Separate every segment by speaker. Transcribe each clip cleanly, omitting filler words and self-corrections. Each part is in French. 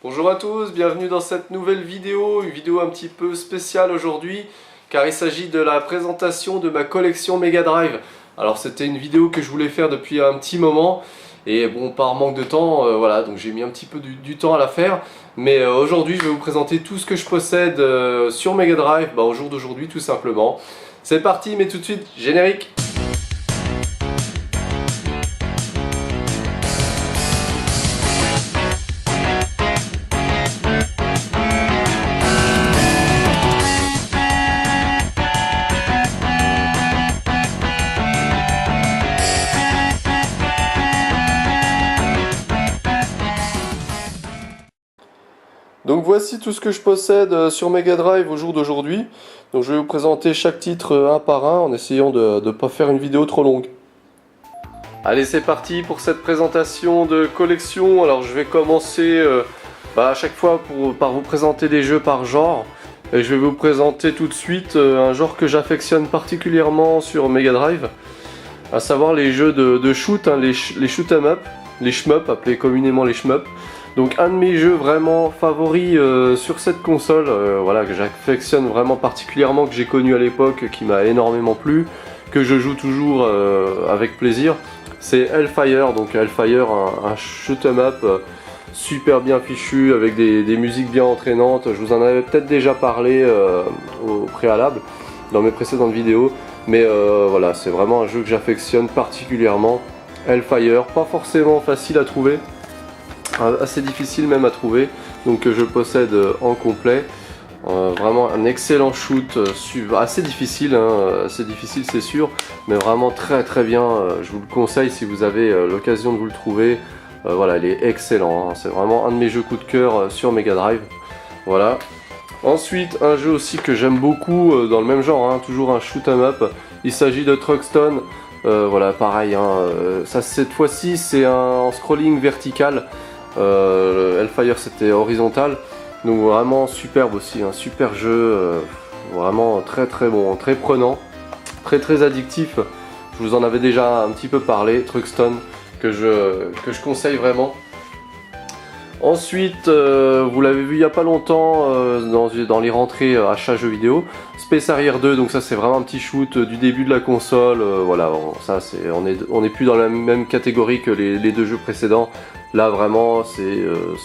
Speaker 1: Bonjour à tous, bienvenue dans cette nouvelle vidéo, une vidéo un petit peu spéciale aujourd'hui car il s'agit de la présentation de ma collection Mega Drive. Alors c'était une vidéo que je voulais faire depuis un petit moment et bon, par manque de temps, voilà, donc j'ai mis un petit peu du temps à la faire. Mais aujourd'hui je vais vous présenter tout ce que je possède sur Mega Drive, au jour d'aujourd'hui tout simplement. C'est parti, mais tout de suite, générique! Donc voici tout ce que je possède sur Mega Drive au jour d'aujourd'hui. Donc je vais vous présenter chaque titre un par un en essayant de ne pas faire une vidéo trop longue. Allez, c'est parti pour cette présentation de collection. Alors je vais commencer à chaque fois par vous présenter des jeux par genre. Et je vais vous présenter tout de suite un genre que j'affectionne particulièrement sur Mega Drive, à savoir les jeux de shoot, les shoot 'em up, les shmup, appelés communément les shmup. Donc un de mes jeux vraiment favoris sur cette console, voilà, que j'affectionne vraiment particulièrement, que j'ai connu à l'époque, qui m'a énormément plu, que je joue toujours avec plaisir, c'est Hellfire. Donc Hellfire, un shoot 'em up super bien fichu, avec des musiques bien entraînantes. Je vous en avais peut-être déjà parlé au préalable, dans mes précédentes vidéos, mais voilà, c'est vraiment un jeu que j'affectionne particulièrement. Hellfire, pas forcément facile à trouver, assez difficile même à trouver, donc je possède en complet. Vraiment un excellent shoot, assez difficile, assez difficile c'est sûr, mais vraiment très bien. Je vous le conseille si vous avez l'occasion de vous le trouver. Voilà, il est excellent, c'est vraiment un de mes jeux coup de cœur sur Mega Drive. Voilà. Ensuite, un jeu aussi que j'aime beaucoup dans le même genre, toujours un shoot 'em up. Il s'agit de Truxton. Voilà, pareil, ça cette fois-ci c'est en scrolling vertical. Hellfire c'était horizontal, donc vraiment superbe aussi, un super jeu, vraiment très bon, très prenant, très addictif. Je vous en avais déjà un petit peu parlé, Truxton, que je conseille vraiment. Ensuite, vous l'avez vu il n'y a pas longtemps dans les rentrées achats jeux vidéo, Space Harrier 2, donc ça c'est vraiment un petit shoot du début de la console. Voilà, ça on est plus dans la même catégorie que les deux jeux précédents. Là vraiment c'est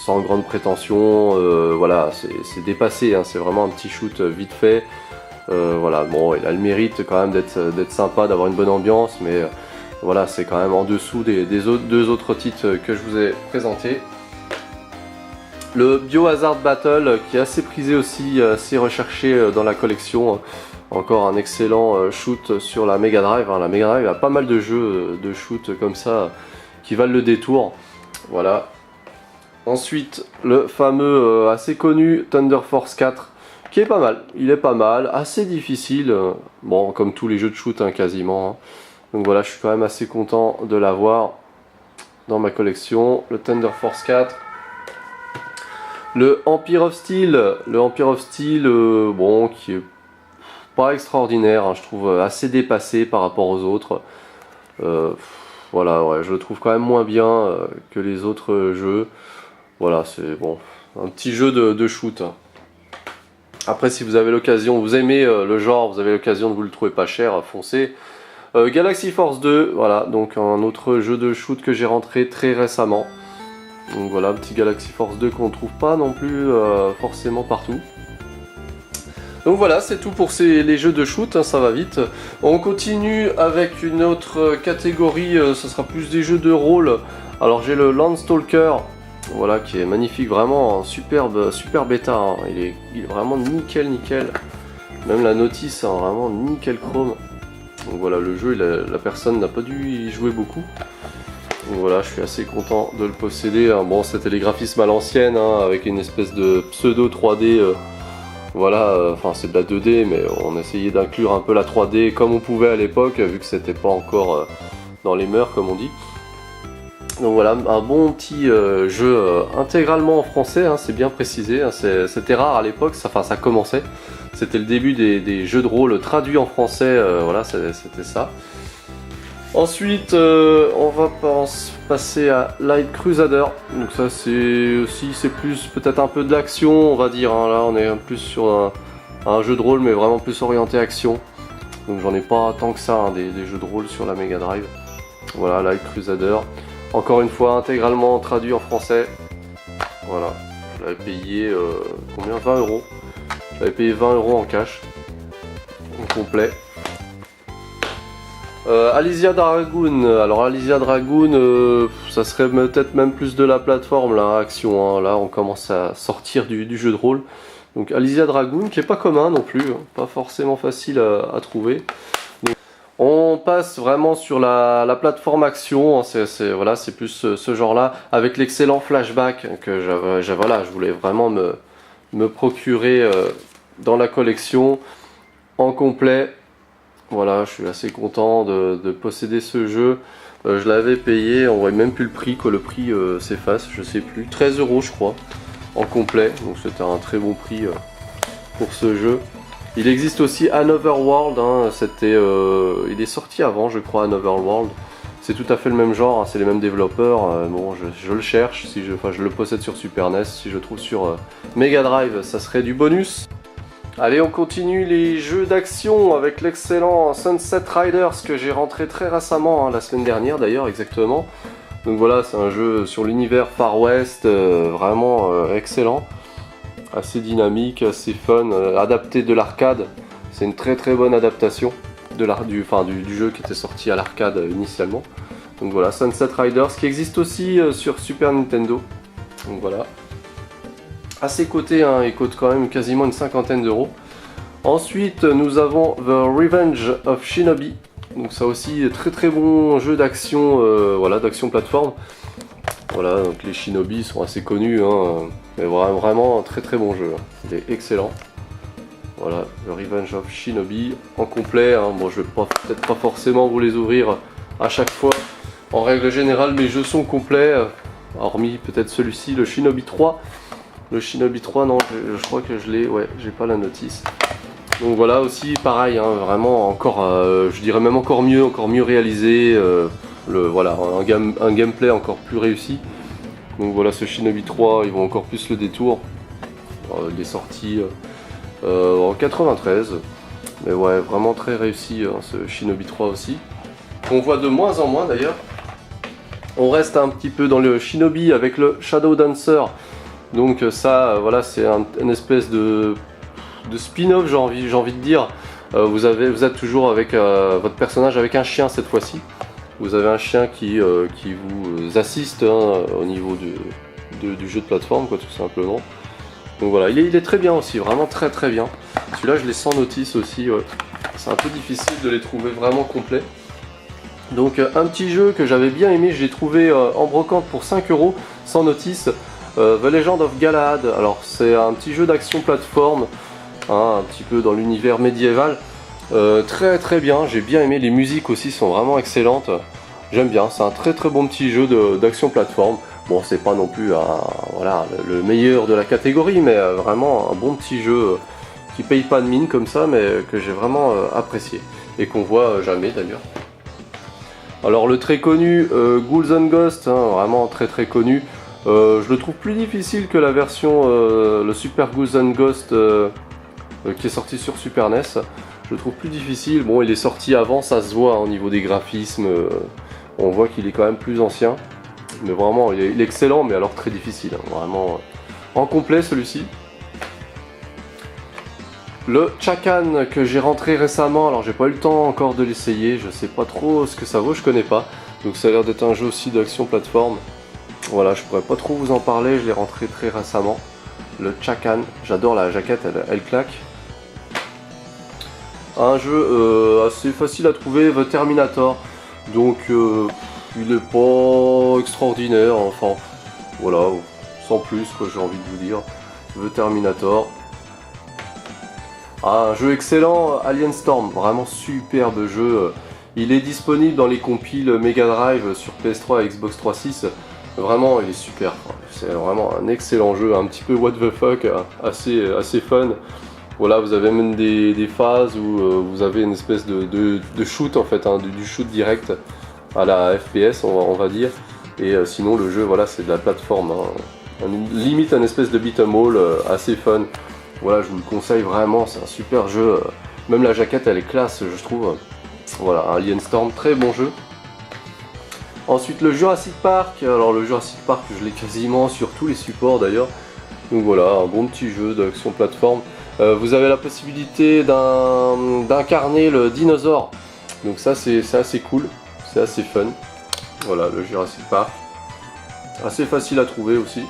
Speaker 1: sans grande prétention, voilà, c'est dépassé, c'est vraiment un petit shoot vite fait. Voilà, bon, il a le mérite quand même d'être sympa, d'avoir une bonne ambiance, mais voilà, c'est quand même en dessous des deux autres titres que je vous ai présentés. Le Biohazard Battle, qui est assez prisé aussi, assez recherché dans la collection. Encore un excellent shoot sur la Mega Drive. La Mega Drive a pas mal de jeux de shoot comme ça qui valent le détour. Voilà. Ensuite, le fameux assez connu Thunder Force 4, qui est pas mal. Il est pas mal, assez difficile. Bon, comme tous les jeux de shoot quasiment. Donc voilà, je suis quand même assez content de l'avoir dans ma collection. Le Thunder Force 4. Le Empire of Steel, bon, qui est pas extraordinaire, je trouve assez dépassé par rapport aux autres. Voilà, ouais, je le trouve quand même moins bien que les autres jeux. Voilà, c'est bon, un petit jeu de shoot. Après, si vous avez l'occasion, vous aimez le genre, vous avez l'occasion de vous le trouver pas cher, foncez. Galaxy Force 2, voilà, donc un autre jeu de shoot que j'ai rentré très récemment. Donc voilà, un petit Galaxy Force 2 qu'on ne trouve pas non plus forcément partout. Donc voilà, c'est tout pour les jeux de shoot, ça va vite. On continue avec une autre catégorie, ce sera plus des jeux de rôle. Alors j'ai le Landstalker, voilà, qui est magnifique, vraiment super bêta, il est vraiment nickel. Même la notice, vraiment nickel chrome. Donc voilà, le jeu, la personne n'a pas dû y jouer beaucoup. Donc voilà, je suis assez content de le posséder. Bon, c'était les graphismes à l'ancienne, avec une espèce de pseudo 3D. Voilà, enfin c'est de la 2D, mais on essayait d'inclure un peu la 3D comme on pouvait à l'époque, vu que c'était pas encore dans les mœurs, comme on dit. Donc voilà, un bon petit jeu intégralement en français, c'est bien précisé. C'était rare à l'époque, ça commençait. C'était le début des jeux de rôle traduits en français, voilà, c'était ça. Ensuite, on va passer à Light Crusader. Donc ça c'est plus peut-être un peu de l'action, on va dire. Hein. Là on est plus sur un jeu de rôle, mais vraiment plus orienté action. Donc j'en ai pas tant que ça, hein, des jeux de rôle sur la Mega Drive. Voilà, Light Crusader. Encore une fois, intégralement traduit en français. Voilà, je l'avais payé combien, 20 €. J'avais payé 20 € en cash, en complet. Alysia Dragoon, alors Alysia Dragoon, ça serait peut-être même plus de la plateforme là, action, hein. Là on commence à sortir du jeu de rôle. Donc Alysia Dragoon qui est pas commun non plus, hein, pas forcément facile à trouver. Donc, on passe vraiment sur la plateforme action, hein, c'est plus ce genre là, avec l'excellent Flashback que je voulais vraiment me procurer dans la collection en complet. Voilà, je suis assez content de posséder ce jeu. Je l'avais payé, on voit même plus le prix, que le prix s'efface, je sais plus, 13 € je crois, en complet. Donc c'était un très bon prix pour ce jeu. Il existe aussi Another World, hein, il est sorti avant je crois, Another World. C'est tout à fait le même genre, hein, c'est les mêmes développeurs. Bon, je le cherche, je le possède sur Super NES, si je le trouve sur Mega Drive, ça serait du bonus. Allez, on continue les jeux d'action avec l'excellent Sunset Riders que j'ai rentré très récemment, hein, la semaine dernière d'ailleurs exactement. Donc voilà, c'est un jeu sur l'univers Far West, vraiment excellent, assez dynamique, assez fun, adapté de l'arcade. C'est une très très bonne adaptation du jeu qui était sorti à l'arcade initialement. Donc voilà, Sunset Riders qui existe aussi sur Super Nintendo. Donc voilà. À ses côtés, hein, il coûte quand même quasiment une cinquantaine d'euros. Ensuite, nous avons The Revenge of Shinobi. Donc ça aussi, très très bon jeu d'action, voilà, d'action plateforme. Voilà, donc les Shinobi sont assez connus, hein, mais vraiment un très très bon jeu. Hein. Il est excellent. Voilà, The Revenge of Shinobi en complet. Hein. Bon, je vais peut-être pas forcément vous les ouvrir à chaque fois. En règle générale, mes jeux sont complets, hormis peut-être celui-ci, le Shinobi 3. Le Shinobi 3, non, je crois que je l'ai, ouais, j'ai pas la notice. Donc voilà, aussi pareil, hein, vraiment encore, je dirais même encore mieux réalisé, voilà, un gameplay encore plus réussi. Donc voilà, ce Shinobi 3, ils vont encore plus le détour. Il est sorti en 93, mais ouais, vraiment très réussi, hein, ce Shinobi 3 aussi. On voit de moins en moins d'ailleurs. On reste un petit peu dans le Shinobi avec le Shadow Dancer. Donc ça, voilà, c'est une espèce de spin-off, j'ai envie de dire. Vous êtes toujours avec votre personnage avec un chien cette fois-ci. Vous avez un chien qui vous assiste, hein, au niveau du jeu de plateforme, quoi, tout simplement. Donc voilà, il est très bien aussi, vraiment très très bien. Celui-là, je l'ai sans notice aussi. Ouais. C'est un peu difficile de les trouver vraiment complets. Donc un petit jeu que j'avais bien aimé, je l'ai trouvé en brocante pour 5 € sans notice. The Legend of Galahad, alors c'est un petit jeu d'action plateforme, hein, un petit peu dans l'univers médiéval, très très bien, j'ai bien aimé, les musiques aussi sont vraiment excellentes, j'aime bien, c'est un très très bon petit jeu d'action plateforme. Bon, c'est pas non plus voilà, le meilleur de la catégorie, mais vraiment un bon petit jeu qui paye pas de mine comme ça, mais que j'ai vraiment apprécié, et qu'on voit jamais d'ailleurs. Alors le très connu Ghouls and Ghosts, hein, vraiment très très connu. Je le trouve plus difficile que la version le Super Ghouls and Ghosts qui est sorti sur Super NES. Je le trouve plus difficile. Bon, il est sorti avant, ça se voit, hein, au niveau des graphismes. On voit qu'il est quand même plus ancien. Mais vraiment, il est excellent, mais alors très difficile. Hein, vraiment en complet celui-ci. Le Chakan que j'ai rentré récemment, alors j'ai pas eu le temps encore de l'essayer, je sais pas trop ce que ça vaut, je connais pas. Donc ça a l'air d'être un jeu aussi d'action plateforme. Voilà, je pourrais pas trop vous en parler, je l'ai rentré très récemment. Le Chakan, j'adore la jaquette, elle claque. Un jeu assez facile à trouver, The Terminator. Donc il est pas extraordinaire, enfin voilà, sans plus quoi, j'ai envie de vous dire. The Terminator. Un jeu excellent, Alien Storm, vraiment superbe jeu. Il est disponible dans les compiles Mega Drive sur PS3 et Xbox 360. Vraiment, il est super. C'est vraiment un excellent jeu, un petit peu what the fuck, assez fun. Voilà, vous avez même des phases où vous avez une espèce de shoot en fait, hein, du shoot direct. à la FPS on va dire. Et sinon le jeu voilà c'est de la plateforme, hein. Limite un espèce de beat'em all assez fun. Voilà, je vous le conseille vraiment, c'est un super jeu. Même la jaquette elle est classe je trouve. Voilà, Alien Storm, très bon jeu. Ensuite le Jurassic Park, alors le Jurassic Park je l'ai quasiment sur tous les supports d'ailleurs. Donc voilà, un bon petit jeu d'action plateforme. Vous avez la possibilité d'incarner le dinosaure. Donc ça c'est assez cool, c'est assez fun. Voilà le Jurassic Park. Assez facile à trouver aussi.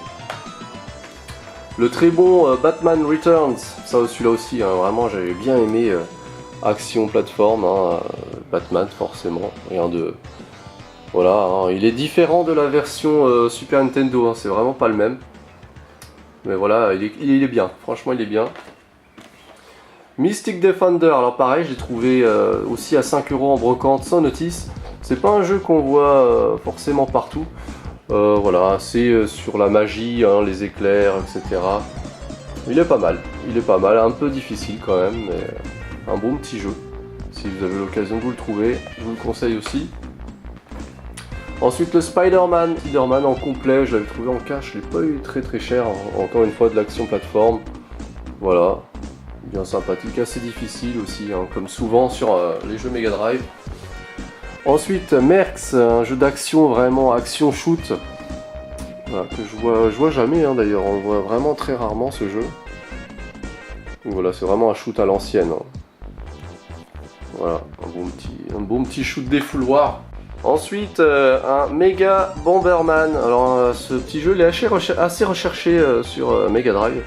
Speaker 1: Le très bon Batman Returns, ça celui-là aussi, hein, vraiment j'avais bien aimé action plateforme, hein, Batman forcément, rien de... Voilà, hein, il est différent de la version Super Nintendo, hein, c'est vraiment pas le même. Mais voilà, il est bien, franchement il est bien. Mystic Defender, alors pareil, j'ai trouvé aussi à 5 € en brocante sans notice. C'est pas un jeu qu'on voit forcément partout. Voilà, c'est sur la magie, hein, les éclairs, etc. Il est pas mal, un peu difficile quand même, mais un bon petit jeu. Si vous avez l'occasion de vous le trouver, je vous le conseille aussi. Ensuite le Spider-Man en complet, je l'avais trouvé en cash, je l'ai pas eu très cher, hein. Encore une fois de l'action plateforme. Voilà, bien sympathique, assez difficile aussi, hein, comme souvent sur les jeux Mega Drive. Ensuite Mercs, un jeu d'action, vraiment action shoot, voilà, que je vois jamais, hein, d'ailleurs, on le voit vraiment très rarement ce jeu. Donc voilà, c'est vraiment un shoot à l'ancienne, hein. Voilà, un bon petit shoot défouloir. Ensuite un Mega Bomberman, alors ce petit jeu il est assez recherché sur Mega Drive.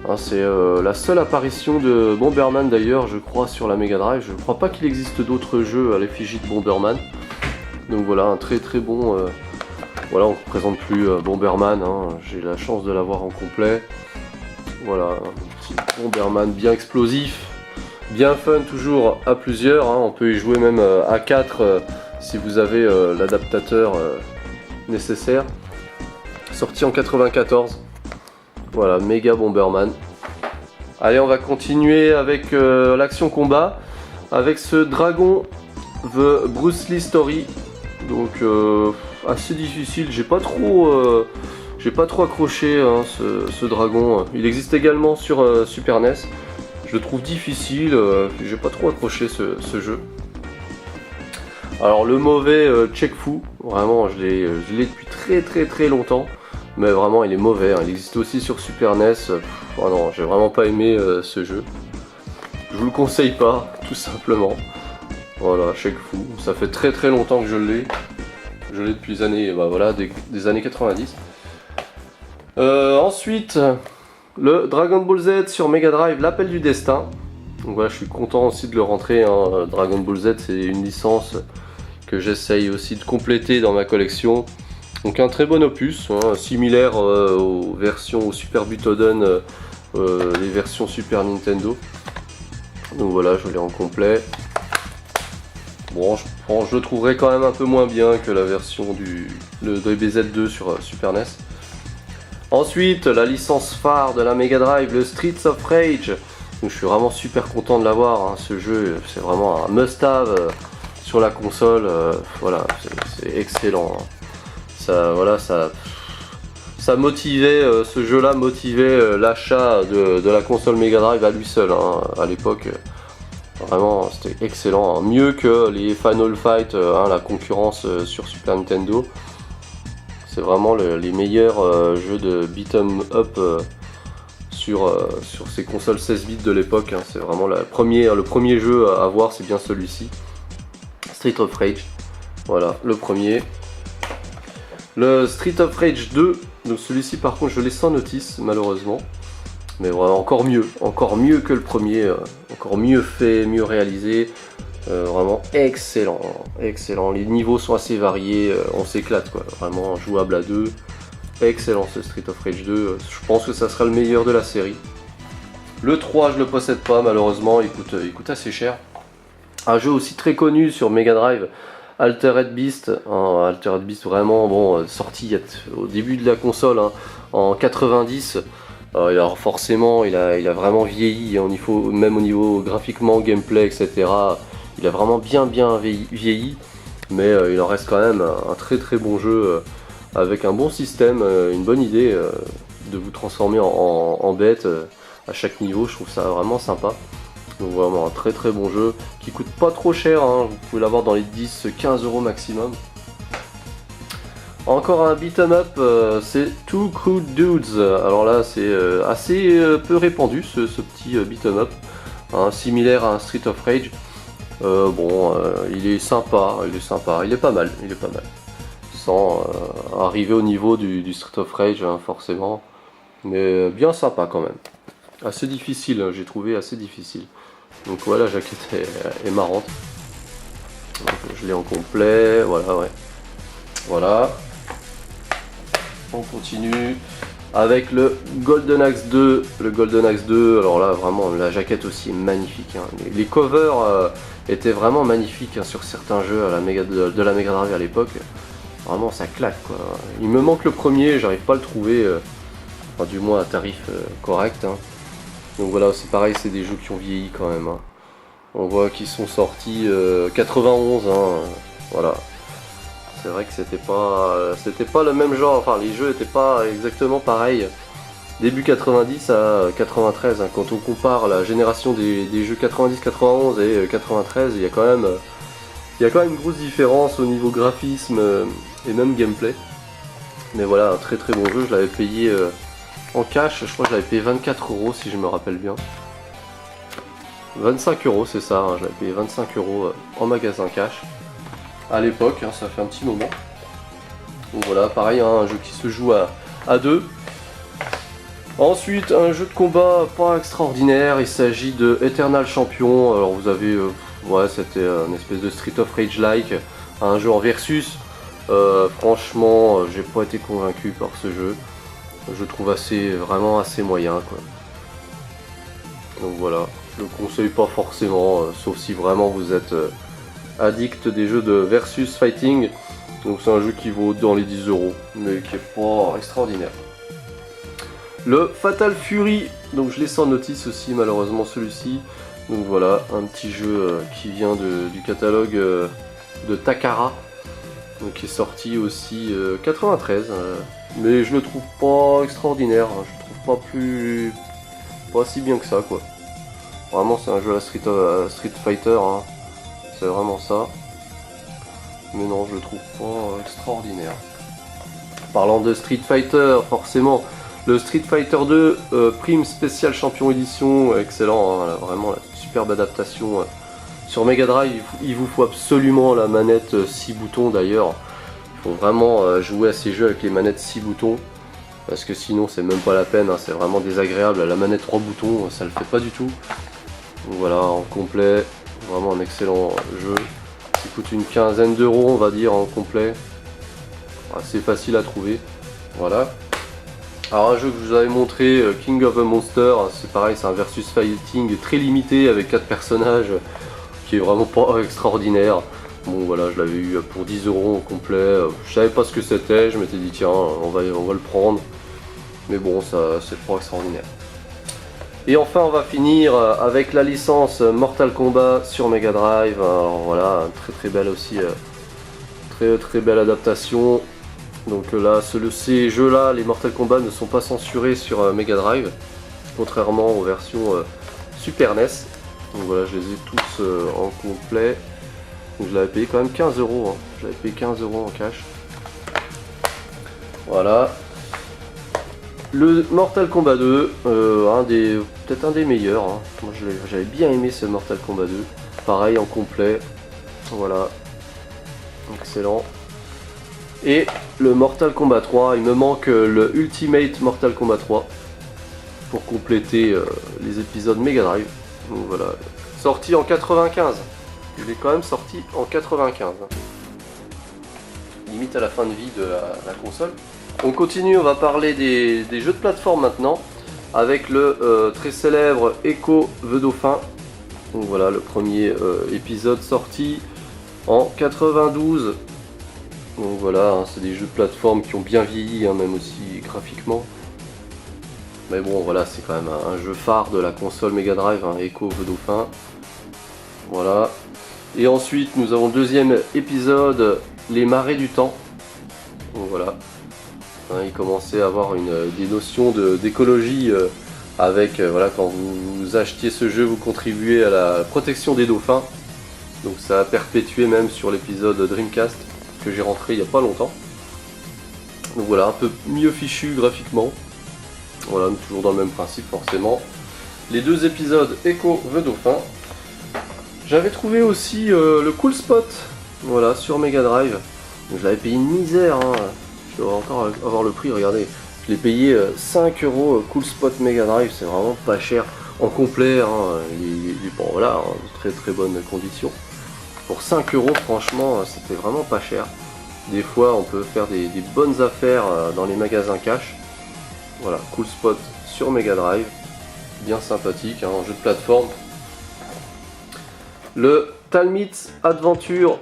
Speaker 1: Hein, c'est la seule apparition de Bomberman d'ailleurs je crois sur la Mega Drive. Je ne crois pas qu'il existe d'autres jeux à l'effigie de Bomberman. Donc voilà, un très bon... Voilà, on ne présente plus Bomberman, hein. J'ai la chance de l'avoir en complet. Voilà, un petit Bomberman bien explosif, bien fun toujours à plusieurs, hein. On peut y jouer même à 4 si vous avez l'adaptateur nécessaire. Sorti en 94. Voilà, Mega Bomberman. Allez, on va continuer avec l'action combat, avec ce Dragon The Bruce Lee Story. Donc assez difficile, j'ai pas trop accroché, hein, ce dragon. Il existe également sur Super NES. Je le trouve difficile, j'ai pas trop accroché ce jeu. Alors le mauvais Check-Fu, vraiment je l'ai depuis très longtemps. Mais vraiment il est mauvais, hein. Il existe aussi sur Super NES. Oh non, j'ai vraiment pas aimé ce jeu. Je vous le conseille pas, tout simplement. Voilà, Check-Fu, ça fait très longtemps que je l'ai. Je l'ai depuis les années, voilà, des années 90. Ensuite, le Dragon Ball Z sur Mega Drive, l'appel du destin. Donc voilà, je suis content aussi de le rentrer, hein. Dragon Ball Z, c'est une licence que j'essaye aussi de compléter dans ma collection. Donc un très bon opus, hein, similaire aux versions au Super Butoden, les versions Super Nintendo. Donc voilà, je l'ai en complet. Bon, je le trouverai quand même un peu moins bien que la version de DBZ2 sur Super NES. Ensuite, la licence phare de la Mega Drive, le Streets of Rage. Donc je suis vraiment super content de l'avoir, hein. Ce jeu, c'est vraiment un must-have sur la console. Voilà, c'est excellent, hein. Ça motivait, ce jeu-là motivait l'achat de la console Mega Drive à lui seul, hein, à l'époque. Vraiment, c'était excellent, hein. Mieux que les Final Fight, hein, la concurrence sur Super Nintendo. C'est vraiment les meilleurs jeux de beat'em up sur ces consoles 16 bits de l'époque, hein. C'est vraiment le premier jeu à voir, c'est bien celui-ci. Street of Rage, voilà, le premier. Le Street of Rage 2, donc celui-ci par contre je l'ai sans notice malheureusement. Mais voilà, encore mieux que le premier, encore mieux fait, mieux réalisé. Vraiment excellent, excellent. Les niveaux sont assez variés, on s'éclate quoi, vraiment jouable à deux. Excellent ce Street of Rage 2, je pense que ça sera le meilleur de la série. Le 3 je le possède pas malheureusement, il coûte assez cher. Un jeu aussi très connu sur Mega Drive, Altered Beast, hein, Altered Beast vraiment bon, sorti au début de la console, hein, en 90. Alors forcément il a vraiment vieilli, hein, même au niveau graphiquement, gameplay, etc. Il a vraiment bien vieilli. mais il en reste quand même un très très bon jeu avec un bon système, une bonne idée de vous transformer en bête à chaque niveau. Je trouve ça vraiment sympa. Donc vraiment un très très bon jeu qui coûte pas trop cher, hein. Vous pouvez l'avoir dans les 10-15 € maximum. Encore un beat'em up, c'est Two Crude Dudes. Alors là c'est assez peu répandu ce petit beat'em up, hein, similaire à un Street of Rage. Il est sympa, il est pas mal, sans arriver au niveau du Street of Rage, hein, forcément, mais bien sympa quand même. Assez difficile, hein, j'ai trouvé assez difficile. Donc voilà, la jaquette est marrante. Donc, je l'ai en complet, voilà, ouais. Voilà. On continue avec le Golden Axe 2. Le Golden Axe 2, alors là, vraiment, la jaquette aussi est magnifique, hein. Les covers étaient vraiment magnifiques, hein, sur certains jeux à de la Mega Drive à l'époque. Vraiment, ça claque, quoi. Il me manque le premier, j'arrive pas à le trouver, enfin, du moins à tarif correct, hein. Donc voilà, c'est pareil, c'est des jeux qui ont vieilli quand même, hein. On voit qu'ils sont sortis 91, hein, voilà. C'est vrai que c'était pas le même genre, enfin les jeux n'étaient pas exactement pareils. Début 90 à 93, hein, quand on compare la génération des jeux 90-91 et 93, il y a quand même une grosse différence au niveau graphisme et même gameplay. Mais voilà, un très très bon jeu, je l'avais payé en cash, je crois que je l'avais payé 24 € si je me rappelle bien. 25 € c'est ça, hein, je l'avais payé 25 € en magasin cash. À l'époque, hein, ça fait un petit moment. Donc voilà, pareil, hein, un jeu qui se joue à deux. Ensuite, un jeu de combat pas extraordinaire, il s'agit de Eternal Champion. Alors vous avez, ouais, c'était une espèce de Street of Rage-like, un jeu en versus. Franchement, j'ai pas été convaincu par ce jeu. Je trouve vraiment assez moyen, quoi. Donc voilà, je le conseille pas forcément, sauf si vraiment vous êtes addict des jeux de versus fighting. Donc c'est un jeu qui vaut dans les 10 €, mais qui est pas extraordinaire. Le Fatal Fury, donc je laisse en notice aussi malheureusement celui-ci. Donc voilà, un petit jeu qui vient du catalogue de Takara, donc qui est sorti aussi 93, mais je le trouve pas extraordinaire, hein. Je trouve pas si bien que ça, quoi. Vraiment c'est un jeu à Street Fighter, hein. C'est vraiment ça. Mais non, je le trouve pas extraordinaire. Parlant de Street Fighter, forcément, le Street Fighter 2 Prime Special Champion Edition, excellent, hein, vraiment la superbe adaptation. Sur Mega Drive, il vous faut absolument la manette 6 boutons d'ailleurs. Il faut vraiment jouer à ces jeux avec les manettes 6 boutons. Parce que sinon c'est même pas la peine, hein, c'est vraiment désagréable. La manette 3 boutons, ça le fait pas du tout. Donc voilà, en complet, vraiment un excellent jeu. Il coûte une quinzaine d'euros, on va dire, en complet. Assez facile à trouver. Voilà. Alors un jeu que je vous avais montré, King of the Monster, c'est pareil, c'est un versus fighting très limité avec 4 personnages qui est vraiment pas extraordinaire. Bon voilà, je l'avais eu pour 10 € en complet. Je savais pas ce que c'était, je m'étais dit tiens, on va le prendre. Mais bon, ça c'est pas extraordinaire. Et enfin on va finir avec la licence Mortal Kombat sur Mega Drive. Alors voilà, très très belle aussi, très belle adaptation. Donc là, ces jeux-là, les Mortal Kombat ne sont pas censurés sur Mega Drive, contrairement aux versions Super NES. Donc voilà, je les ai tous en complet. Donc je l'avais payé quand même 15 €, hein. Je l'avais payé 15 € en cash. Voilà. Le Mortal Kombat 2, peut-être un des meilleurs, hein. Moi j'avais bien aimé ce Mortal Kombat 2. Pareil en complet. Voilà. Excellent. Et le Mortal Kombat 3, il me manque le Ultimate Mortal Kombat 3 pour compléter les épisodes Mega Drive. Donc voilà. Sorti en 95. Il est quand même sorti en 95. Limite à la fin de vie de la console. On continue, on va parler des jeux de plateforme maintenant, avec le très célèbre Ecco the Dauphin. Donc voilà, le premier épisode sorti en 92. Donc voilà, hein, c'est des jeux de plateforme qui ont bien vieilli, hein, même aussi graphiquement. Mais bon, voilà, c'est quand même un jeu phare de la console Mega Drive, hein, Ecco the Dauphin. Voilà. Et ensuite nous avons le deuxième épisode, les marées du temps. Donc voilà, hein, il commençait à avoir des notions d'écologie avec, voilà, quand vous achetiez ce jeu, vous contribuez à la protection des dauphins. Donc ça a perpétué même sur l'épisode Dreamcast que j'ai rentré il n'y a pas longtemps. Donc voilà, un peu mieux fichu graphiquement. Voilà, toujours dans le même principe forcément. Les deux épisodes Echo the Dauphin. J'avais trouvé aussi le Cool Spot, voilà, sur Mega Drive. Je l'avais payé une misère, hein. Je dois encore avoir le prix, regardez. Je l'ai payé 5 € Cool Spot Mega Drive, c'est vraiment pas cher. En complet, hein, il est bon, voilà, hein, très très bonnes conditions. Pour 5 € franchement, c'était vraiment pas cher. Des fois on peut faire des bonnes affaires dans les magasins cash. Voilà, Cool Spot sur Mega Drive. Bien sympathique, hein, jeu de plateforme. Le Talmit Adventure.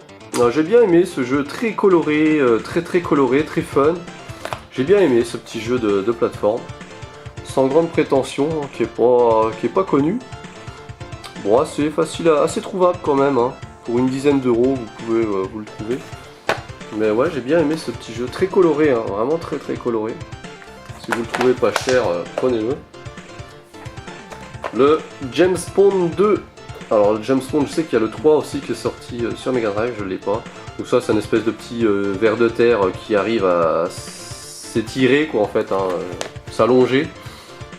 Speaker 1: J'ai bien aimé ce jeu très coloré, très coloré, très fun. J'ai bien aimé ce petit jeu de plateforme. Sans grande prétention, hein, qui est pas connu. Bon, assez facile, assez trouvable quand même. Hein. Pour une dizaine d'euros, vous pouvez vous le trouver. Mais ouais, j'ai bien aimé ce petit jeu très coloré, hein, vraiment très coloré. Si vous le trouvez pas cher, prenez-le. Le James Bond 2. Alors le James Bond, je sais qu'il y a le 3 aussi qui est sorti sur Mega Drive, je l'ai pas. Donc ça c'est une espèce de petit ver de terre qui arrive à s'étirer quoi en fait, hein, s'allonger.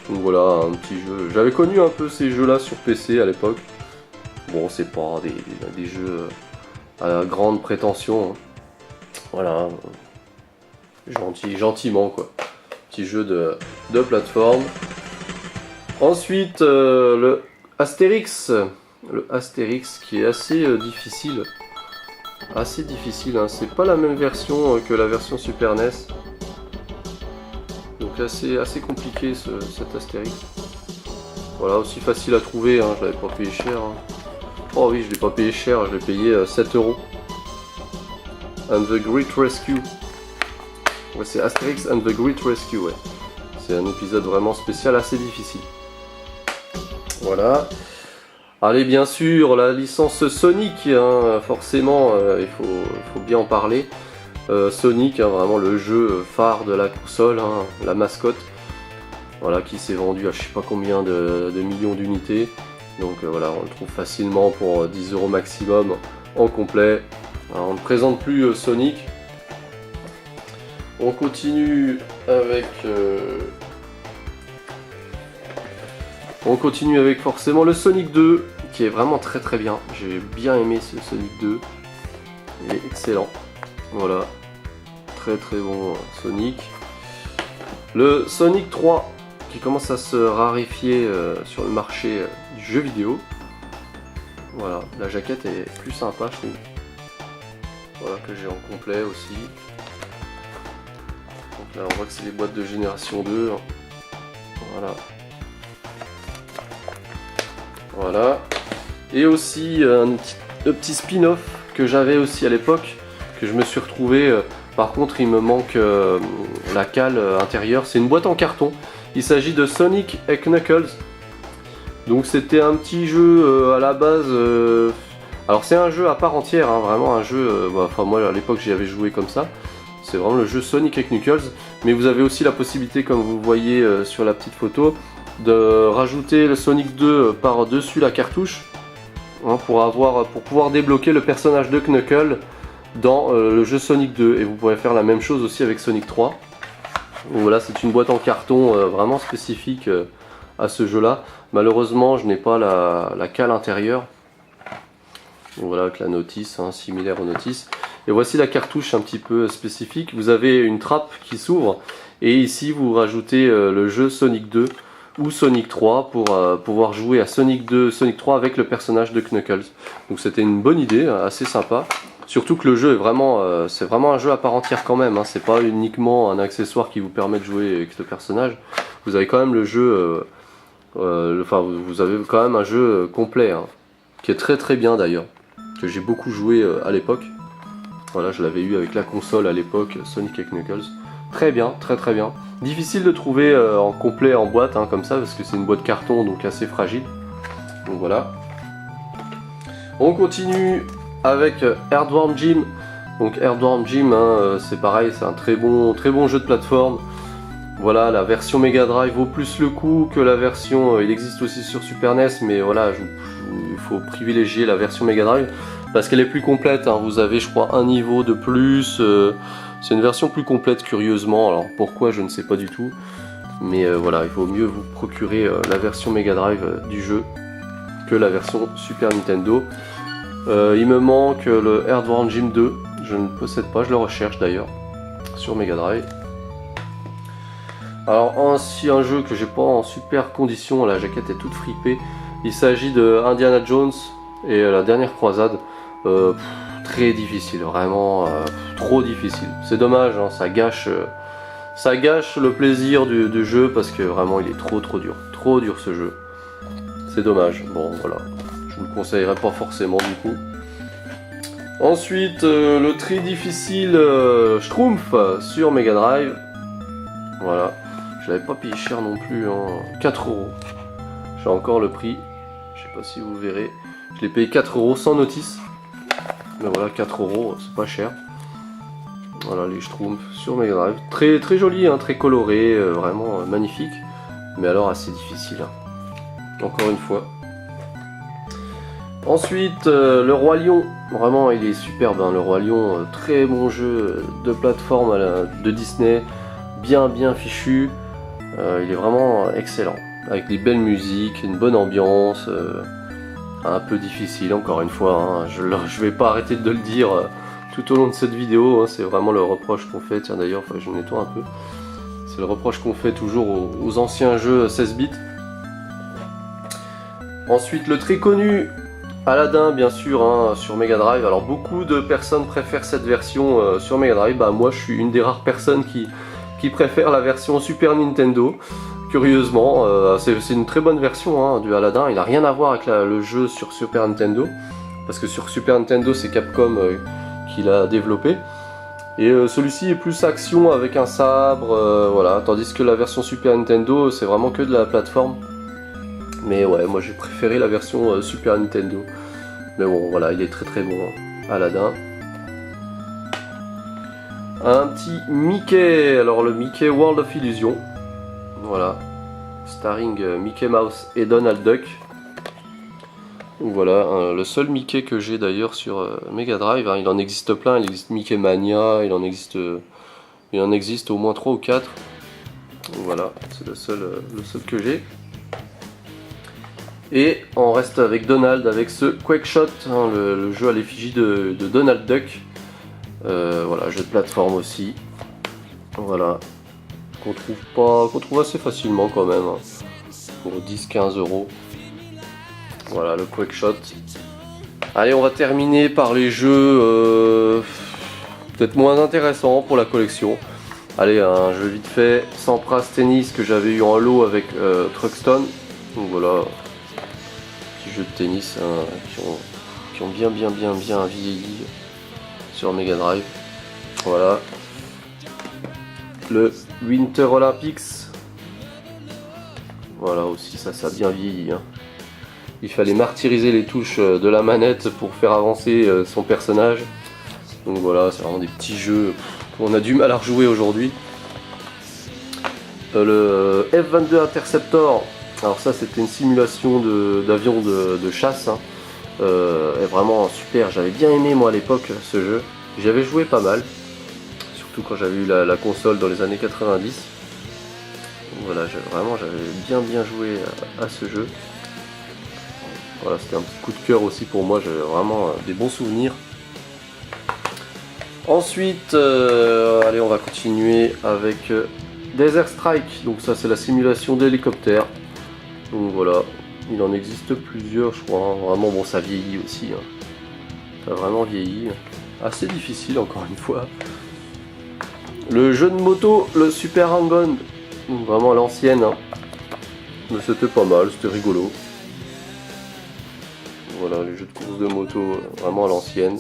Speaker 1: Donc voilà, un petit jeu. J'avais connu un peu ces jeux là sur PC à l'époque. Bon, c'est pas des jeux à grande prétention. Hein. Voilà, gentiment quoi. Petit jeu de plateforme. Ensuite, le Astérix. Le Astérix qui est assez difficile. Assez difficile, hein. C'est pas la même version que la version Super NES. Donc assez compliqué cet Astérix. Voilà, aussi facile à trouver, hein. Je l'avais pas payé cher. Hein. Oh oui, je l'ai pas payé cher, je l'ai payé 7 €. And the Great Rescue. Ouais, c'est Astérix and the Great Rescue, ouais. C'est un épisode vraiment spécial, assez difficile. Voilà. Allez, bien sûr, la licence Sonic, hein, forcément, il faut bien en parler. Sonic, hein, vraiment le jeu phare de la console, hein, la mascotte, voilà, qui s'est vendu à je sais pas combien de millions d'unités. Donc voilà, on le trouve facilement pour 10 € maximum en complet. Alors, on ne présente plus Sonic. On continue avec... On continue avec forcément le Sonic 2, qui est vraiment très bien. J'ai bien aimé ce Sonic 2. Il est excellent. Voilà. Très bon Sonic. Le Sonic 3, qui commence à se raréfier sur le marché du jeu vidéo. Voilà. La jaquette est plus sympa, je trouve. Voilà, que j'ai en complet aussi. Donc là, on voit que c'est les boîtes de génération 2. Voilà. Voilà. Et aussi un petit spin-off que j'avais aussi à l'époque, que je me suis retrouvé. Par contre, il me manque la cale intérieure. C'est une boîte en carton. Il s'agit de Sonic et Knuckles. Donc c'était un petit jeu à la base. Alors c'est un jeu à part entière, hein, vraiment un jeu. Enfin moi à l'époque j'y avais joué comme ça. C'est vraiment le jeu Sonic et Knuckles. Mais vous avez aussi la possibilité, comme vous voyez sur la petite photo, de rajouter le Sonic 2 par-dessus la cartouche, hein, pour pouvoir débloquer le personnage de Knuckles dans le jeu Sonic 2. Et vous pourrez faire la même chose aussi avec Sonic 3. Donc voilà, c'est une boîte en carton vraiment spécifique à ce jeu là. Malheureusement je n'ai pas la cale intérieure. Donc voilà, avec la notice, hein, similaire aux notices. Et voici la cartouche un petit peu spécifique. Vous avez une trappe qui s'ouvre et ici vous rajoutez le jeu Sonic 2 ou Sonic 3 pour pouvoir jouer à Sonic 2, Sonic 3 avec le personnage de Knuckles. Donc c'était une bonne idée, assez sympa. Surtout que le jeu est vraiment, c'est vraiment un jeu à part entière quand même. Hein. C'est pas uniquement un accessoire qui vous permet de jouer avec ce personnage. Vous avez quand même le jeu, enfin vous avez quand même un jeu complet, hein, qui est très bien d'ailleurs, que j'ai beaucoup joué à l'époque. Voilà, je l'avais eu avec la console à l'époque, Sonic et Knuckles. Très bien. Difficile de trouver en complet en boîte, hein, comme ça, parce que c'est une boîte carton, donc assez fragile. Donc voilà. On continue avec Earthworm Jim. Donc Earthworm Jim, hein, c'est pareil, c'est un très bon jeu de plateforme. Voilà, la version Mega Drive vaut plus le coup que la version, il existe aussi sur Super NES, mais voilà, il faut privilégier la version Mega Drive parce qu'elle est plus complète, hein. Vous avez je crois un niveau de plus, c'est une version plus complète curieusement, alors pourquoi je ne sais pas du tout, mais voilà, il vaut mieux vous procurer la version Mega Drive du jeu que la version Super Nintendo. Il me manque le Earthworm Jim 2, je ne possède pas, je le recherche d'ailleurs sur Mega Drive. Alors ainsi un jeu que j'ai pas en super condition, la jaquette est toute fripée. Il s'agit de Indiana Jones et la dernière croisade. Très difficile, vraiment trop difficile. C'est dommage, hein, ça gâche le plaisir du jeu parce que vraiment il est trop dur ce jeu. C'est dommage. Bon voilà, je vous le conseillerais pas forcément du coup. Ensuite le très difficile Schtroumpf sur Mega Drive. Voilà. Je l'avais pas payé cher non plus, hein. 4 €. J'ai encore le prix, je sais pas si vous verrez. Je l'ai payé 4 € sans notice. Mais voilà, 4 €, c'est pas cher. Voilà les Schtroumpfs sur Mega Drive. Très joli, hein, très coloré, vraiment magnifique. Mais alors assez difficile, hein. Encore une fois. Ensuite, le Roi Lion. Vraiment, il est superbe, hein, le Roi Lion. Très bon jeu de plateforme de Disney. Bien fichu. Il est vraiment excellent, avec des belles musiques, une bonne ambiance, un peu difficile encore une fois, hein. Je vais pas arrêter de le dire tout au long de cette vidéo, hein. C'est vraiment le reproche qu'on fait, tiens d'ailleurs, je nettoie un peu, c'est le reproche qu'on fait toujours aux anciens jeux 16 bits. Ensuite le très connu Aladdin bien sûr, hein, sur Mega Drive. Alors beaucoup de personnes préfèrent cette version sur Mega Drive, bah moi je suis une des rares personnes qui préfère la version Super Nintendo. Curieusement, c'est une très bonne version, hein, du Aladdin. Il n'a rien à voir avec le jeu sur Super Nintendo, parce que sur Super Nintendo c'est Capcom qui l'a développé. Et celui-ci est plus action avec un sabre, voilà. Tandis que la version Super Nintendo c'est vraiment que de la plateforme. Mais ouais, moi j'ai préféré la version Super Nintendo. Mais bon, voilà, il est très bon, hein, Aladdin. Un petit Mickey, alors le Mickey World of Illusion, voilà, starring Mickey Mouse et Donald Duck. Donc voilà, le seul Mickey que j'ai d'ailleurs sur Mega Drive, hein. Il en existe plein, il existe Mickey Mania, il en existe au moins 3 ou 4. Donc voilà, c'est le seul que j'ai. Et on reste avec Donald, avec ce Quakeshot, hein, le jeu à l'effigie de Donald Duck. Voilà, jeu de plateforme aussi. Voilà, qu'on trouve assez facilement quand même, hein, pour 10-15 €. Voilà le Quakeshot. Allez, on va terminer par les jeux peut-être moins intéressants pour la collection. Allez, un jeu vite fait, Sampras Tennis que j'avais eu en lot avec Truxton. Donc voilà, petit jeu de tennis, hein, qui ont bien vieilli sur Mega Drive. Voilà. Le Winter Olympics. Voilà aussi, ça a bien vieilli, hein. Il fallait martyriser les touches de la manette pour faire avancer son personnage. Donc voilà, c'est vraiment des petits jeux qu'on a du mal à rejouer aujourd'hui. Le F-22 Interceptor. Alors ça, c'était une simulation d'avion de chasse, hein. Est vraiment super, j'avais bien aimé moi à l'époque ce jeu, j'avais joué pas mal, surtout quand j'avais eu la console dans les années 90. Voilà, j'avais bien joué à ce jeu. Voilà, c'était un petit coup de cœur aussi pour moi, j'avais vraiment des bons souvenirs. Ensuite, allez, on va continuer avec Desert Strike. Donc ça c'est la simulation d'hélicoptère. Donc voilà, il en existe plusieurs je crois, hein. Vraiment bon, ça vieillit aussi, hein. Ça a vraiment vieilli, assez difficile encore une fois. Le jeu de moto, le Super Hang-On, vraiment à l'ancienne, hein. Mais c'était pas mal, c'était rigolo. Voilà, les jeux de course de moto vraiment à l'ancienne.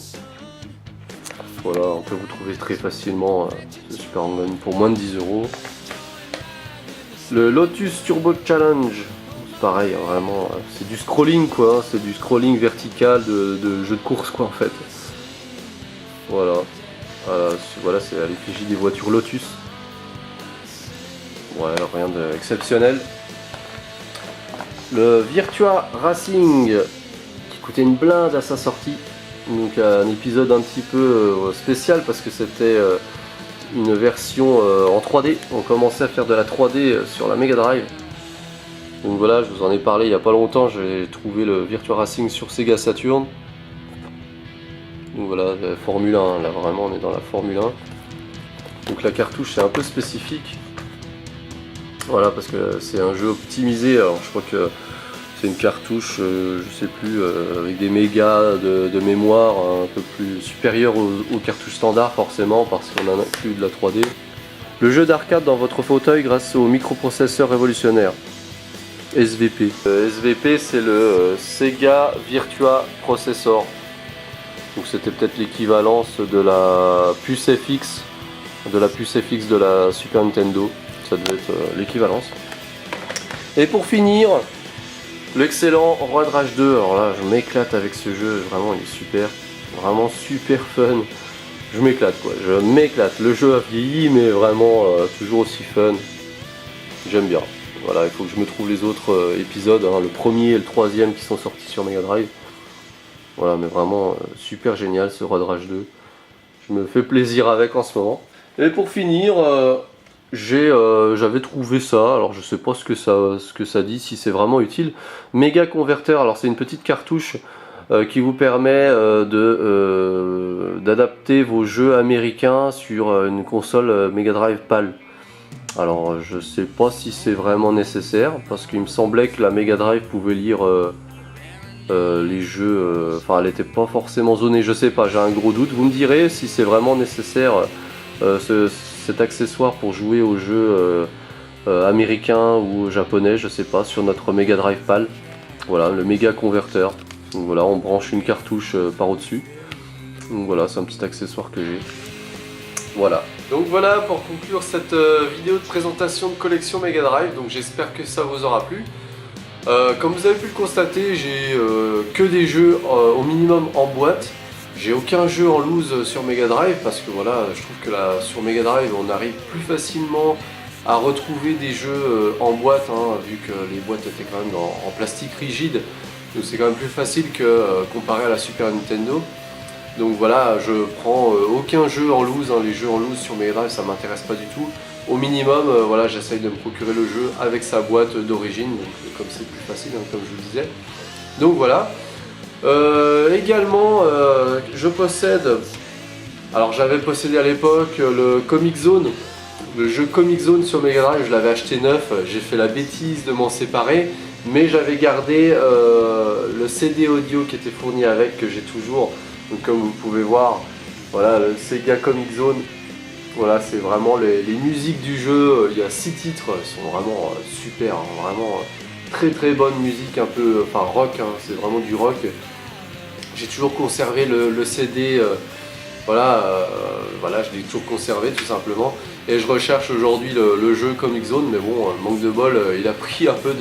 Speaker 1: Voilà, on peut vous trouver très facilement le Super Hang-On pour moins de 10 €. Le Lotus Turbo Challenge, pareil, hein, vraiment, c'est du scrolling quoi, hein, c'est du scrolling vertical de jeu de course quoi en fait. Voilà, voilà c'est à l'effigie des voitures Lotus. Ouais, rien d'exceptionnel. Le Virtua Racing, qui coûtait une blinde à sa sortie. Donc un épisode un petit peu spécial parce que c'était une version en 3D. On commençait à faire de la 3D sur la Mega Drive. Donc voilà, je vous en ai parlé il n'y a pas longtemps, j'ai trouvé le Virtua Racing sur Sega Saturn. Donc voilà, la Formule 1, là vraiment on est dans la Formule 1. Donc la cartouche c'est un peu spécifique. Voilà, parce que c'est un jeu optimisé, alors je crois que c'est une cartouche, je sais plus, avec des mégas de mémoire un peu plus supérieure aux cartouches standards forcément, parce qu'on en inclut de la 3D. Le jeu d'arcade dans votre fauteuil grâce au microprocesseur révolutionnaire. SVP. SVP c'est le Sega Virtua Processor. Donc c'était peut-être l'équivalence de la puce FX, de la Super Nintendo. Ça devait être l'équivalence. Et pour finir, l'excellent Road Rage 2. Alors là, je m'éclate avec ce jeu. Vraiment, il est super. Vraiment super fun. Je m'éclate quoi. Je m'éclate. Le jeu a vieilli, mais vraiment toujours aussi fun. J'aime bien. Voilà, il faut que je me trouve les autres épisodes. Hein, le premier et le troisième qui sont sortis sur Mega Drive. Voilà, mais vraiment super génial ce Road Rage 2. Je me fais plaisir avec en ce moment. Et pour finir, j'avais trouvé ça, alors je sais pas ce que ça dit, si c'est vraiment utile. Mega Converter, alors c'est une petite cartouche qui vous permet d'adapter vos jeux américains sur une console Mega Drive PAL. Alors je sais pas si c'est vraiment nécessaire, parce qu'il me semblait que la Mega Drive pouvait lire les jeux, enfin elle n'était pas forcément zonée, je sais pas, j'ai un gros doute. Vous me direz si c'est vraiment nécessaire cet accessoire pour jouer aux jeux américains ou japonais, je sais pas, sur notre Mega Drive PAL. Voilà, le Mega Converter. Donc voilà, on branche une cartouche par au-dessus. Donc voilà, c'est un petit accessoire que j'ai. Voilà. Donc voilà pour conclure cette vidéo de présentation de collection Mega Drive. Donc j'espère que ça vous aura plu. Comme vous avez pu le constater, j'ai que des jeux au minimum en boîte. J'ai aucun jeu en loose sur Mega Drive parce que voilà, je trouve que sur Mega Drive on arrive plus facilement à retrouver des jeux en boîte, hein, vu que les boîtes étaient quand même en plastique rigide. Donc c'est quand même plus facile que comparé à la Super Nintendo. Donc voilà, je prends aucun jeu en loose, hein, les jeux en loose sur Mega Drive ça m'intéresse pas du tout. Au minimum, voilà, j'essaye de me procurer le jeu avec sa boîte d'origine, donc comme c'est plus facile, hein, comme je vous le disais. Donc voilà. Également, je possède, alors j'avais possédé à l'époque le Comic Zone, le jeu Comic Zone sur Mega Drive, je l'avais acheté neuf, j'ai fait la bêtise de m'en séparer, mais j'avais gardé le CD audio qui était fourni avec, que j'ai toujours. Donc comme vous pouvez voir, voilà le Sega Comic Zone. Voilà, c'est vraiment les musiques du jeu, il y a 6 titres, elles sont vraiment super, hein, vraiment très très bonne musique, un peu, enfin rock, hein, c'est vraiment du rock. J'ai toujours conservé le CD, voilà, je l'ai toujours conservé tout simplement. Et je recherche aujourd'hui le jeu Comic Zone, mais bon, manque de bol, il a pris un peu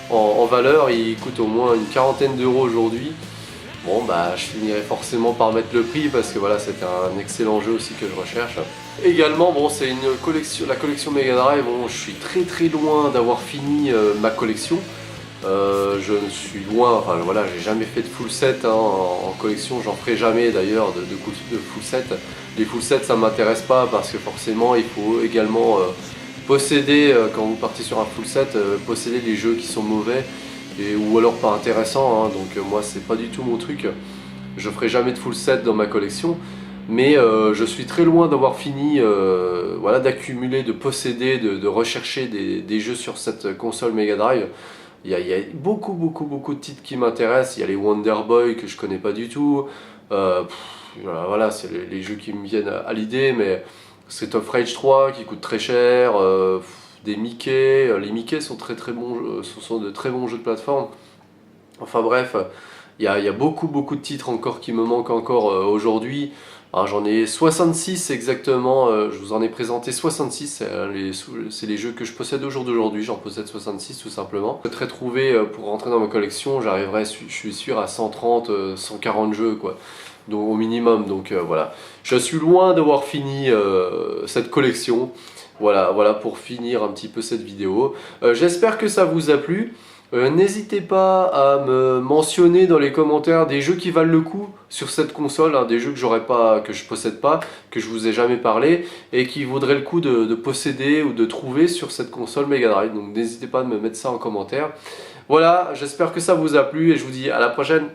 Speaker 1: en valeur, il coûte au moins une quarantaine d'euros aujourd'hui. Bon bah je finirai forcément par mettre le prix parce que voilà, c'est un excellent jeu aussi que je recherche. Également bon, c'est une collection, la collection Mega Drive, bon, je suis très très loin d'avoir fini ma collection. Je suis loin, enfin voilà, j'ai jamais fait de full set hein, en collection, j'en ferai jamais d'ailleurs de full set. Les full sets ça m'intéresse pas parce que forcément il faut également posséder, quand vous partez sur un full set, posséder les jeux qui sont mauvais. Ou alors pas intéressant, hein, donc moi c'est pas du tout mon truc, je ferai jamais de full set dans ma collection, mais je suis très loin d'avoir fini, voilà, d'accumuler, de posséder, de rechercher des jeux sur cette console Mega Drive. Il y a beaucoup de titres qui m'intéressent, il y a les Wonder Boy que je connais pas du tout, voilà, c'est les jeux qui me viennent à l'idée, mais Street of Rage 3 qui coûte très cher, des Mickey, les Mickey sont très bons, sont de très bons jeux de plateforme. Enfin bref, Il y a beaucoup de titres encore qui me manquent encore aujourd'hui. Hein, j'en ai 66 exactement, je vous en ai présenté 66, c'est les jeux que je possède au jour d'aujourd'hui, j'en possède 66 tout simplement. Je souhaiterais trouver, pour rentrer dans ma collection, j'arriverai, je suis sûr, à 130, 140 jeux quoi, donc, au minimum, donc voilà. Je suis loin d'avoir fini cette collection, voilà pour finir un petit peu cette vidéo. J'espère que ça vous a plu. N'hésitez pas à me mentionner dans les commentaires des jeux qui valent le coup sur cette console, hein, des jeux que je possède pas, que je vous ai jamais parlé et qui vaudraient le coup de posséder ou de trouver sur cette console Mega Drive. Donc n'hésitez pas à me mettre ça en commentaire. Voilà, j'espère que ça vous a plu et je vous dis à la prochaine.